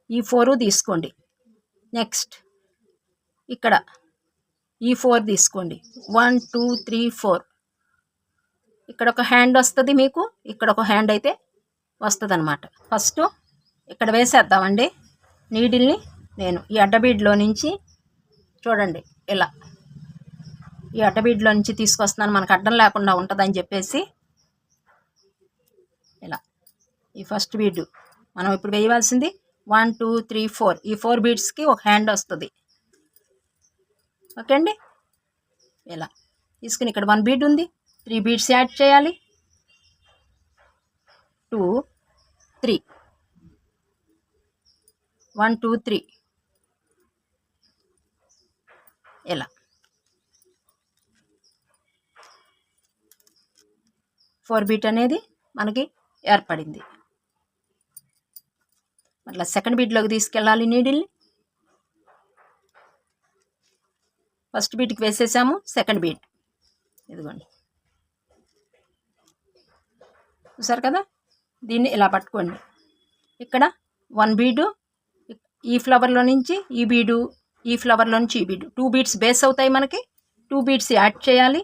ఈ 4 తీసుకోండి. నెక్స్ట్ ఇక్కడ ఈ 4 తీసుకోండి. 1 2 3 4. ఇక్కడ ఒక హ్యాండ్ వస్తుంది మీకు, ఇక్కడ ఒక హ్యాండ్ అయితే వస్తుంది అనమాట. ఫస్ట్ ఇక్కడ వేసేద్దామండి నీడిల్ని. నేను ఈ అడ్డబీడ్లో నుంచి చూడండి ఇలా ఈ అడ్డబీడ్లో నుంచి తీసుకొస్తున్నాను, మనకు అడ్డం లేకుండా ఉంటుందని చెప్పేసి. ఇలా ఈ ఫస్ట్ బీడ్ మనం ఇప్పుడు వేయవలసింది 1 2 3 4. ఈ 4 బీడ్స్కి ఒక హ్యాండ్ వస్తుంది. ఓకే అండి, ఇలా తీసుకుని ఇక్కడ 1 బీడ్ ఉంది, 3 బీడ్స్ యాడ్ చేయాలి. 2 3 1 2 3 ఇలా 4 బీట్ అనేది మనకి ఏర్పడింది. మళ్ళీ సెకండ్ బీట్లోకి తీసుకెళ్ళాలి నీడిల్ని. ఫస్ట్ బీట్కి వేసేసాము, సెకండ్ బీట్ ఇదిగోండి. చూసారు కదా, దీన్ని ఇలా పట్టుకోండి. ఇక్కడ 1 బీడు ఈ ఫ్లవర్లో నుంచి ఈ బీడు, ఈ ఫ్లవర్లో నుంచి ఈ బీడు, 2 బీడ్స్ బేస్ అవుతాయి మనకి. 2 బీడ్స్ యాడ్ చేయాలి.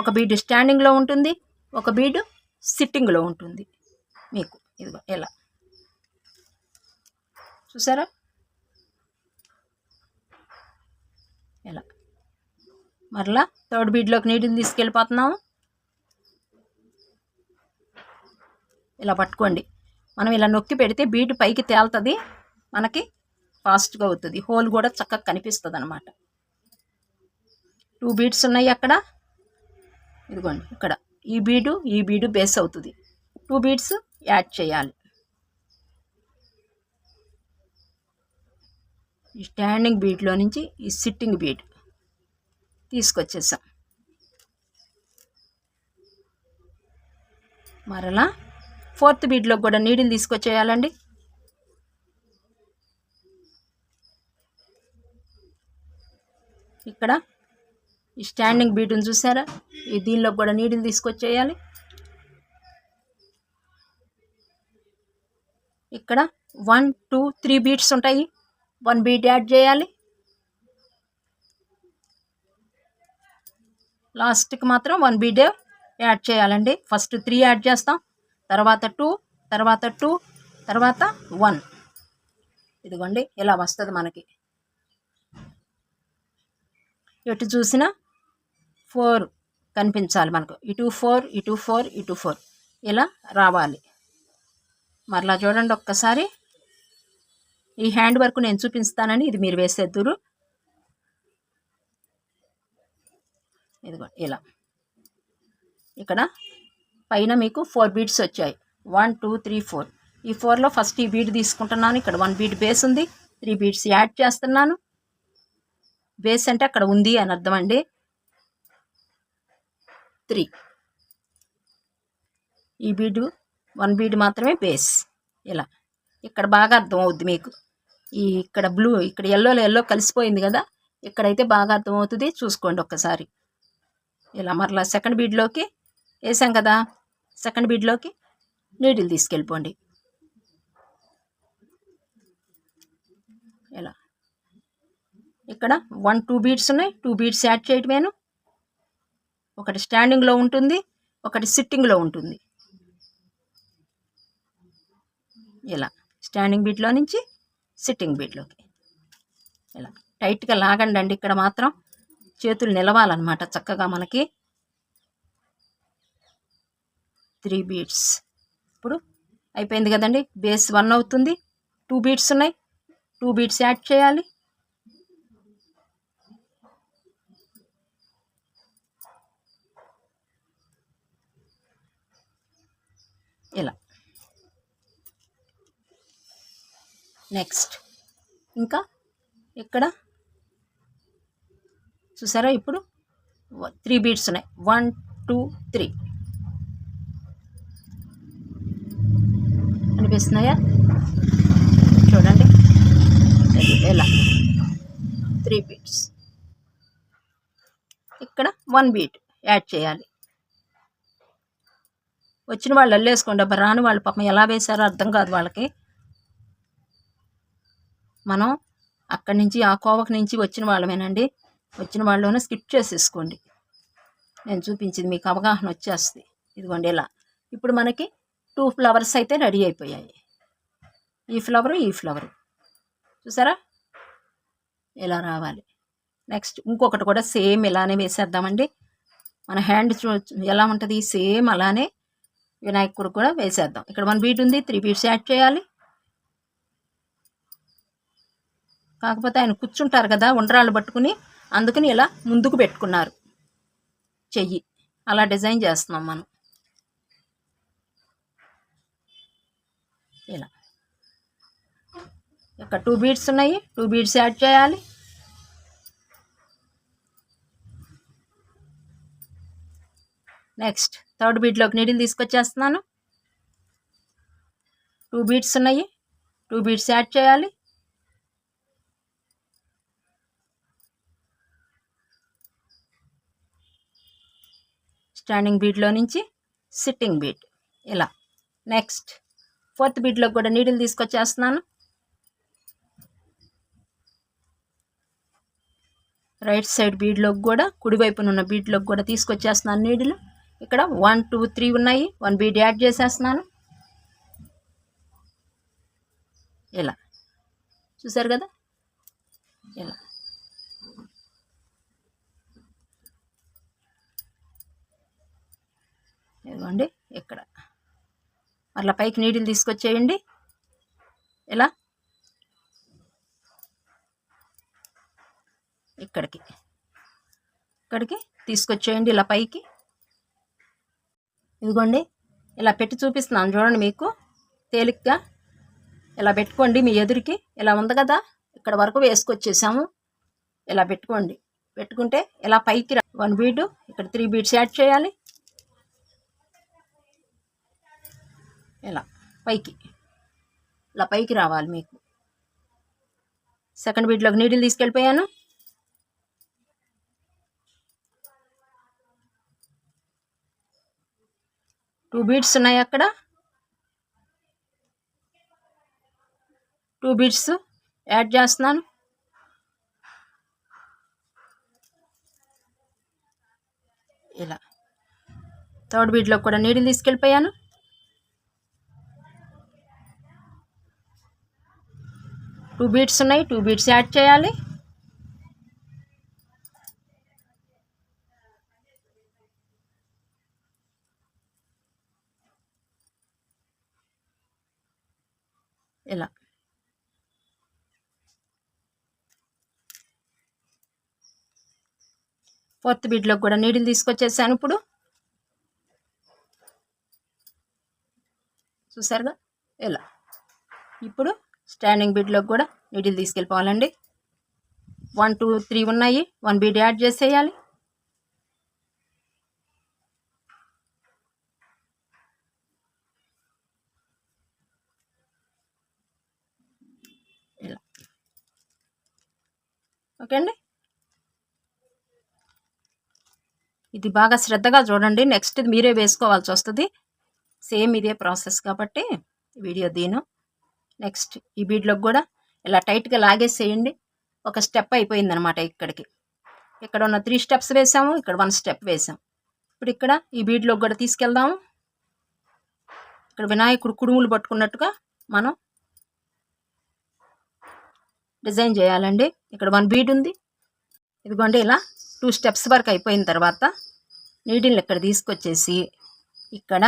ఒక బీడ్ స్టాండింగ్లో ఉంటుంది, ఒక బీడ్ సిట్టింగ్లో ఉంటుంది మీకు. ఇదిగో ఎలా చూసారా, ఎలా. మరలా థర్డ్ బీడ్లోకి నీటిని తీసుకెళ్ళిపోతున్నాము. ఇలా పట్టుకోండి. మనం ఇలా నొక్కి పెడితే బీడ్ పైకి తేలుతుంది, మనకి ఫాస్ట్గా అవుతుంది, హోల్ కూడా చక్కగా కనిపిస్తుంది అనమాట. 2 బీడ్స్ ఉన్నాయి అక్కడ. ఇదిగోండి, ఇక్కడ ఈ బీడు బేస్ అవుతుంది. 2 బీడ్స్ యాడ్ చేయాలి. ఈ స్టాండింగ్ బీడ్లో నుంచి ఈ సిట్టింగ్ బీడ్ తీసుకొచ్చేసాం. మరలా 4th బీడ్లో కూడా నీడిల్ తీసుకొచ్చేయాలండి. ఇక్కడ ఈ స్టాండింగ్ బీడ్ని చూసారా, ఈ దీనిలో కూడా నీడిల్ తీసుకొచ్చేయాలి. ఇక్కడ 1 2 3 బీడ్స్ ఉంటాయి, 1 బీడ్ యాడ్ చేయాలి. లాస్ట్కి మాత్రం 1 బీడ్ యాడ్ చేయాలండి. ఫస్ట్ 3 యాడ్ చేస్తాం, తర్వాత 2, తర్వాత 2, తర్వాత 1. ఇదిగోండి ఇలా వస్తుంది మనకి. ఎటు చూసినా 4 కనిపించాలి మనకు. ఇటు 4, ఇటు 4, ఇటు 4 ఇలా రావాలి. మరలా చూడండి ఒక్కసారి. ఈ హ్యాండ్ వర్క్ నేను చూపిస్తానని ఇది మీరు వేసేద్దురు. ఇదిగో ఇలా. ఇక్కడ పైన మీకు 4 బీడ్స్ వచ్చాయి. 1 2 3 4. ఈ 4లో ఫస్ట్ ఈ బీడ్ తీసుకుంటున్నాను. ఇక్కడ 1 బీడ్ బేస్ ఉంది. 3 బీడ్స్ యాడ్ చేస్తున్నాను. బేస్ అంటే అక్కడ ఉంది అని అర్థం అండి. 3. ఈ బీడు 1 బీడ్ మాత్రమే బేస్. ఇలా ఇక్కడ బాగా అర్థం అవుద్ది మీకు. ఈ ఇక్కడ బ్లూ, ఇక్కడ ఎల్లో కలిసిపోయింది కదా, ఇక్కడైతే బాగా అర్థమవుతుంది. చూసుకోండి ఒక్కసారి. ఇలా మరలా సెకండ్ బీడ్లోకి వేసాం కదా, సెకండ్ బీడ్లోకి నీడిల్ తీసుకెళ్ళిపోండి. ఇలా ఇక్కడ 1 2 బీడ్స్ ఉన్నాయి. 2 బీడ్స్ యాడ్ చేయటమేను. ఒకటి స్టాండింగ్లో ఉంటుంది, ఒకటి సిట్టింగ్లో ఉంటుంది. ఇలా స్టాండింగ్ బీడ్లో నుంచి సిట్టింగ్ బీడ్లోకి ఇలా టైట్గా లాగండి అండి. ఇక్కడ మాత్రం చేతులు నిలవాలన్నమాట చక్కగా మనకి. 3 బీడ్స్ ఇప్పుడు అయిపోయింది కదండి. బేస్ 1 అవుతుంది. 2 బీడ్స్ ఉన్నాయి. 2 బీడ్స్ యాడ్ చేయాలి. ఇలా నెక్స్ట్ ఇంకా ఇక్కడ చూసారా, ఇప్పుడు 3 బీడ్స్ ఉన్నాయి. 1 2 3 అనిపిస్తున్నాయా? చూడండి ఇలా 3 బీడ్స్. ఇక్కడ 1 బీడ్ యాడ్ చేయాలి. వచ్చిన వాళ్ళు అల్లేసుకోండి. అబ్బా రాని వాళ్ళు పాపం ఎలా వేశారో అర్థం కాదు వాళ్ళకి. మనం అక్కడి నుంచి ఆ కోవకు నుంచి వచ్చిన వాళ్ళమేనండి. వచ్చిన వాళ్ళలోనే స్కిప్ చేసేసుకోండి. నేను చూపించింది మీకు అవగాహన వచ్చేస్తుంది. ఇదిగోండి ఇలా. ఇప్పుడు మనకి 2 ఫ్లవర్స్ అయితే రెడీ అయిపోయాయి. ఈ ఫ్లవరు, ఈ ఫ్లవరు చూసారా ఇలా రావాలి. నెక్స్ట్ ఇంకొకటి కూడా సేమ్ ఇలానే వేసేద్దామండి. మన హ్యాండ్ ఎలా ఉంటుంది సేమ్ అలానే వినాయకుడు కూడా వేసేద్దాం. ఇక్కడ 1 బీడ్ ఉంది. 3 బీడ్స్ యాడ్ చేయాలి. కాకపోతే ఆయన కూర్చుంటారు కదా ఉండ్రాళ్ళు పట్టుకుని, అందుకని ఇలా ముందుకు పెట్టుకున్నారు చెయ్యి. అలా డిజైన్ చేస్తున్నాం మనం. ఇలా ఇక్కడ 2 బీడ్స్ ఉన్నాయి. 2 బీడ్స్ యాడ్ చేయాలి. నెక్స్ట్ థర్డ్ బీడ్లోకి నీడిల్ తీసుకొచ్చేస్తున్నాను. 2 బీడ్స్ ఉన్నాయి. 2 బీడ్స్ యాడ్ చేయాలి. స్టాండింగ్ బీడ్లో నుంచి సిట్టింగ్ బీడ్ ఇలా. నెక్స్ట్ ఫోర్త్ బీడ్లో కూడా నీడిల్ తీసుకొచ్చేస్తున్నాను. రైట్ సైడ్ బీడ్లోకి కూడా, కుడివైపున ఉన్న బీడ్లోకి కూడా తీసుకొచ్చేస్తున్నాను నీడిల్. ఇక్కడ 1 2 3 ఉన్నాయి. 1 బీడ్ యాడ్ చేసేస్తున్నాను. ఇలా చూసారు కదా ఇలా. ఇదిగోండి ఇక్కడ మళ్ళీ పైకి నీడిల్ తీసుకొచ్చేయండి. ఇలా ఇక్కడికి తీసుకొచ్చేయండి ఇలా పైకి. ఇదిగోండి ఇలా పెట్టి చూపిస్తున్నాను చూడండి మీకు తేలిగ్గా. ఇలా పెట్టుకోండి మీ ఎదురికి. ఇలా ఉంది కదా, ఇక్కడ వరకు వేసుకొచ్చేసాము. ఇలా పెట్టుకోండి. పెట్టుకుంటే ఇలా పైకి 1 బీడ్, ఇక్కడ 3 బీడ్స్ యాడ్ చేయాలి. ఇలా పైకి రావాలి మీకు. సెకండ్ బీడ్లోకి నీడిల్ తీసుకెళ్ళిపోయాను. టూ బీడ్స్ ఉన్నాయి అక్కడ. 2 బీడ్స్ యాడ్ చేస్తున్నాను. ఇలా థర్డ్ బీడ్లో కూడా నీడిల్ తీసుకెళ్ళిపోయాను. టూ బీడ్స్ ఉన్నాయి, 2 బీడ్స్ యాడ్ చేయాలి. ఇలా ఫోర్త్ బీడ్లో కూడా నీడిల్ తీసుకొచ్చేసాను. ఇప్పుడు చూసారుగా ఇలా. ఇప్పుడు స్టాండింగ్ బీడ్లో కూడా నీడిల్ తీసుకెళ్ళిపోవాలండి. 1 2 3 ఉన్నాయి, 1 బీడ్ యాడ్ చేసేయాలి. ఇలా ఓకే అండి. ఇది బాగా శ్రద్ధగా చూడండి, నెక్స్ట్ మీరే వేసుకోవాల్సి వస్తుంది. సేమ్ ఇదే ప్రాసెస్ కాబట్టి వీడియో దీను. నెక్స్ట్ ఈ బీడ్లోకి కూడా ఇలా టైట్గా లాగేసేయండి. ఒక స్టెప్ అయిపోయిందనమాట. ఇక్కడ ఉన్న 3 స్టెప్స్ వేసాము, ఇక్కడ 1 స్టెప్ వేసాం. ఇప్పుడు ఇక్కడ ఈ బీడ్లోకి కూడా తీసుకెళ్దాము. ఇక్కడ వినాయకుడు కుడుములు పట్టుకున్నట్టుగా మనం డిజైన్ చేయాలండి. ఇక్కడ 1 బీడ్ ఉంది. ఇదిగోండి ఇలా 2 స్టెప్స్ వరకు అయిపోయిన తర్వాత నీడిల్ని ఇక్కడ తీసుకొచ్చేసి ఇక్కడ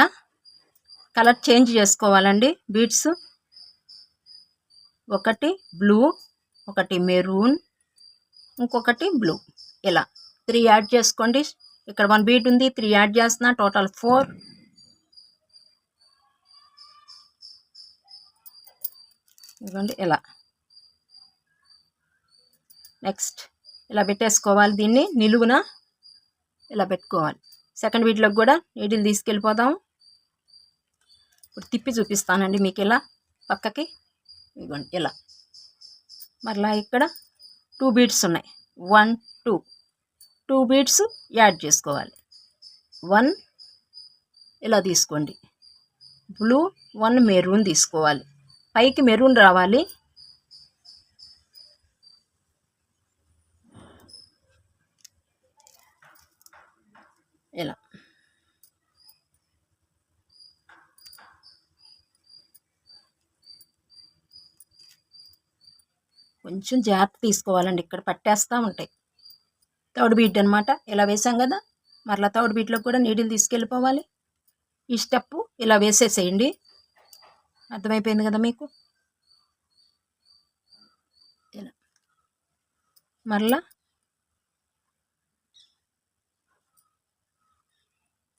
కలర్ చేంజ్ చేసుకోవాలండి. బీడ్స్ ఒకటి బ్లూ, ఒకటి మెరూన్, ఇంకొకటి బ్లూ, ఇలా 3 యాడ్ చేసుకోండి. ఇక్కడ 1 బీడ్ ఉంది, 3 యాడ్ చేస్తున్నా, టోటల్ 4. ఇదిగోండి ఇలా. నెక్స్ట్ ఇలా పెట్టేసుకోవాలి, దీన్ని నిలువున ఇలా పెట్టుకోవాలి. సెకండ్ బీడ్లోకి కూడా నీడిల్ తీసుకెళ్ళిపోదాం. ఇప్పుడు తిప్పి చూపిస్తానండి మీకు ఇలా పక్కకి. ఇదిగోండి ఇలా. మరలా ఇక్కడ 2 బీడ్స్ ఉన్నాయి, 1 2 బీడ్స్ యాడ్ చేసుకోవాలి. 1 ఇలా తీసుకోండి, బ్లూ, 1 మెరూన్ తీసుకోవాలి. పైకి మెరూన్ రావాలి. ఇలా కొంచెం జాగ్రత్త తీసుకోవాలండి, ఇక్కడ పట్టేస్తూ ఉంటాయి. థర్డ్ బీట్ అనమాట. ఇలా వేసాం కదా, మరలా థర్డ్ బీట్లో కూడా నీడిల్ తీసుకెళ్ళిపోవాలి. ఈ స్టెప్ ఇలా వేసేసేయండి. అర్థమైపోయింది కదా మీకు. ఇలా మరలా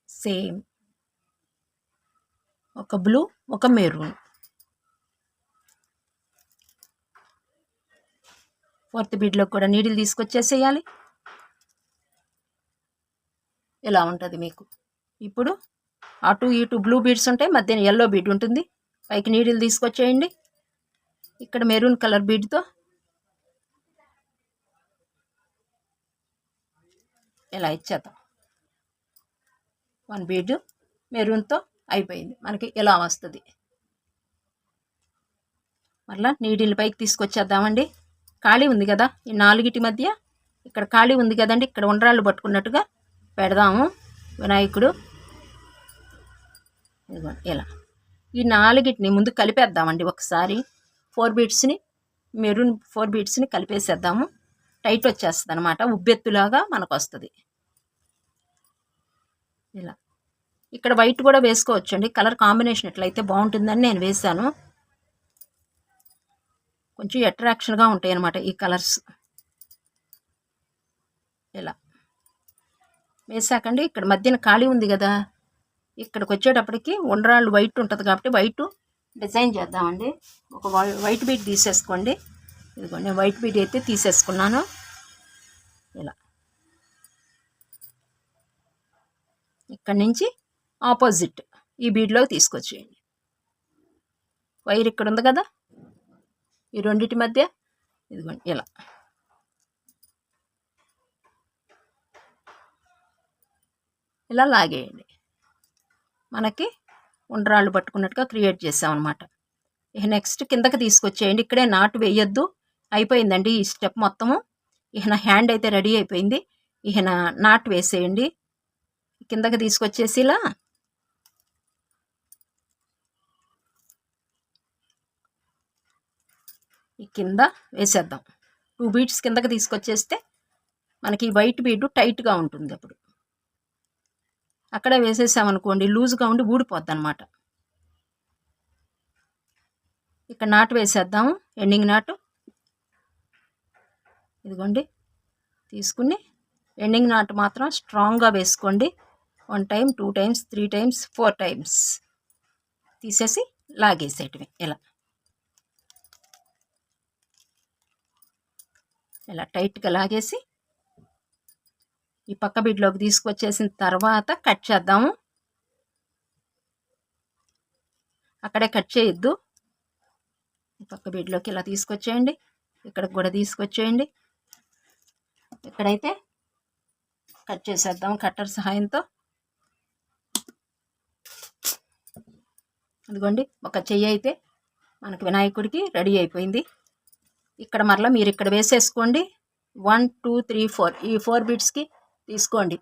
సేమ్ ఒక బ్లూ, ఒక మెరూన్. ఫోర్త్ బీడ్లో కూడా నీడిల్ తీసుకొచ్చేసేయాలి. ఇలా ఉంటుంది మీకు. ఇప్పుడు అటు ఇటు బ్లూ బీడ్స్ ఉంటాయి, మధ్యన ఎల్లో బీడ్ ఉంటుంది. పైకి నీడిల్ తీసుకొచ్చేయండి. ఇక్కడ మెరూన్ కలర్ బీడ్తో ఇలా ఇచ్చేద్దాం. 1 బీడ్ మెరూన్తో అయిపోయింది. మనకి ఇలా వస్తుంది. మళ్ళీ నీడిల్ పైకి తీసుకొచ్చేద్దామండి. ఖాళీ ఉంది కదా, ఈ 4గిటి మధ్య ఇక్కడ ఖాళీ ఉంది కదండి, ఇక్కడ ఉండ్రాళ్ళు పట్టుకున్నట్టుగా పెడదాము వినాయకుడు. ఇలా ఈ 4గిటిని ముందు కలిపేద్దామండి ఒకసారి. 4 బీడ్స్ని మెరూన్ 4 బీడ్స్ని కలిపేసేద్దాము. టైట్ వచ్చేస్తుంది అనమాట, ఉబ్బెత్తులాగా మనకు వస్తుంది. ఇలా ఇక్కడ వైట్ కూడా వేసుకోవచ్చండి, కలర్ కాంబినేషన్ ఎట్లయితే బాగుంటుందని నేను వేసాను. కొంచెం అట్రాక్షన్గా ఉంటాయి అన్నమాట ఈ కలర్స్. ఇలా వేసాకండి, ఇక్కడ మధ్యన ఖాళీ ఉంది కదా, ఇక్కడికి వచ్చేటప్పటికి ఉండ్రాళ్ళు వైట్ ఉంటుంది కాబట్టి వైట్ డిజైన్ చేద్దామండి. ఒక వైట్ బీట్ తీసేసుకోండి. ఇదిగోండి నేను వైట్ బీట్ అయితే తీసేసుకున్నాను. ఇలా ఇక్కడి నుంచి ఆపోజిట్ ఈ బీడ్లోకి తీసుకొచ్చేయండి. వైర్ ఇక్కడ ఉంది కదా, ఈ రెండింటి మధ్య ఇదిగోండి ఇలా. ఇలా లాగేయండి. మనకి ఉండ్రాళ్ళు పట్టుకున్నట్టుగా క్రియేట్ చేసామన్నమాట. ఇక నెక్స్ట్ కిందకి తీసుకొచ్చేయండి. ఇక్కడే నాటు వేయొద్దు, అయిపోయిందండి ఈ స్టెప్ మొత్తము. ఇక నా హ్యాండ్ అయితే రెడీ అయిపోయింది. ఇక నా నాట్ వేసేయండి. కిందకి తీసుకొచ్చేసి ఇలా ఈ కింద వేసేద్దాం. 2 బీడ్స్ కిందకి తీసుకొచ్చేస్తే మనకి వైట్ బీడ్ టైట్గా ఉంటుంది. అప్పుడు అక్కడే వేసేసామనుకోండి లూజ్గా ఉండి ఊడిపోద్ది అనమాట. ఇక్కడ నాటు వేసేద్దాము, ఎండింగ్ నాటు. ఇదిగోండి తీసుకుని ఎండింగ్ నాటు మాత్రం స్ట్రాంగ్గా వేసుకోండి. 1 టైం, 2 టైమ్స్, 3 టైమ్స్, 4 టైమ్స్ తీసేసి లాగేసేయటమే. ఇలా టైట్గా లాగేసి ఈ పక్క బీడ్లోకి తీసుకొచ్చేసిన తర్వాత కట్ చేద్దాము. అక్కడే కట్ చేయొద్దు. ఈ పక్క బీడ్లోకి ఇలా తీసుకొచ్చేయండి, ఇక్కడికి కూడా తీసుకొచ్చేయండి. ఇక్కడైతే కట్ చేసేద్దాం కట్టర్ సహాయంతో. అదిగోండి ఒక చెయ్యి అయితే మనకి వినాయకుడికి రెడీ అయిపోయింది. ఇక్కడ మరలా మీరు ఇక్కడ వేసేసుకోండి. 1 2 3 4 ఈ 4 బీడ్స్కి తీసుకోండి.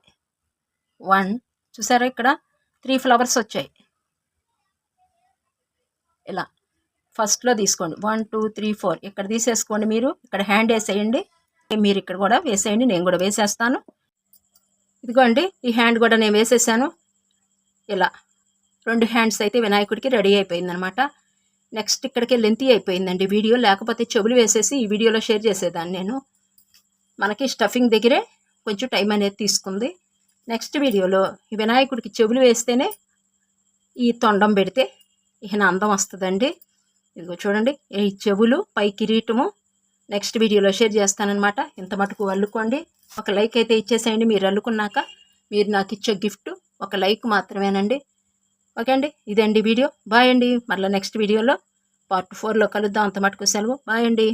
1 చూసారా ఇక్కడ 3 ఫ్లవర్స్ వచ్చాయి. ఇలా ఫస్ట్లో తీసుకోండి. 1 2 3 4 ఇక్కడ తీసేసుకోండి. మీరు ఇక్కడ హ్యాండ్ వేసేయండి. మీరు ఇక్కడ కూడా వేసేయండి, నేను కూడా వేసేస్తాను. ఇదిగోండి ఈ హ్యాండ్ కూడా నేను వేసేసాను. ఇలా 2 హ్యాండ్స్ అయితే వినాయకుడికి రెడీ అయిపోయిందనమాట. నెక్స్ట్ ఇక్కడికి లెంతీ అయిపోయిందండి వీడియో, లేకపోతే చెవులు వేసేసి ఈ వీడియోలో షేర్ చేసేదాన్ని నేను. మనకి స్టఫింగ్ దగ్గరే కొంచెం టైం అనేది తీసుకుంది. నెక్స్ట్ వీడియోలో ఈ వినాయకుడికి చెవులు వేస్తేనే ఈ తొండం పెడితే ఇక అందం వస్తుందండి. ఇదిగో చూడండి ఈ చెవులు పై కిరీటము నెక్స్ట్ వీడియోలో షేర్ చేస్తానన్నమాట. ఇంత మటుకు అల్లుకోండి. ఒక లైక్ అయితే ఇచ్చేసేయండి. మీరు అల్లుకున్నాక మీరు నాకు ఇచ్చే గిఫ్ట్ ఒక లైక్ మాత్రమేనండి. ఓకే అండి, ఇదండి వీడియో. బాయ్ అండి. మళ్ళీ నెక్స్ట్ వీడియోలో పార్ట్ 4లో కలుద్దాం. అంత మటుకు సెలవు. బాయ్ అండి.